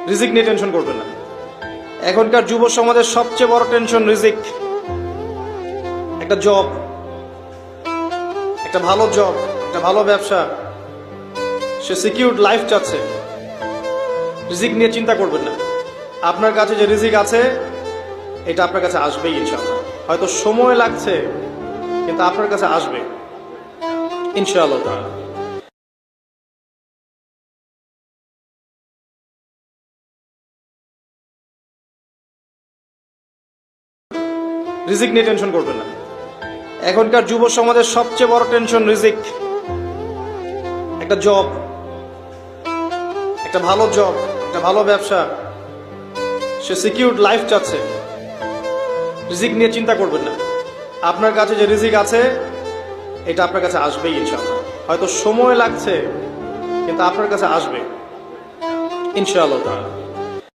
রিজিক নিয়ে টেনশন করবেন না। এখনকার যুব সমাজের সবচেয়ে বড় টেনশন রিজিক। একটা জব, একটা ভালো জব, একটা ভালো ব্যবসা, সে সিকিউরড লাইফ চাচ্ছে। রিজিক নিয়ে চিন্তা করবেন না। আপনার কাছে যে রিজিক আছে এটা আপনার কাছে আসবেই ইনশাআল্লাহ। হয়তো সময় লাগছে কিন্তু আপনার কাছে আসবে ইনশাআল্লাহ তাআলা। রিজিক নিয়ে টেনশন করবেন না। এখনকার যুব সমাজের সবচেয়ে বড় টেনশন রিজিক। একটা জব, একটা ভালো জব, একটা ভালো ব্যবসা, সে সিকিউরড লাইফ চাচ্ছে। রিজিক নিয়ে চিন্তা করবেন না। আপনার কাছে যে রিজিক আছে এটা আপনার কাছে আসবেই ইনশাআল্লাহ। হয়তো সময় লাগছে কিন্তু আপনার কাছে আসবে ইনশাআল্লাহ তাআলা।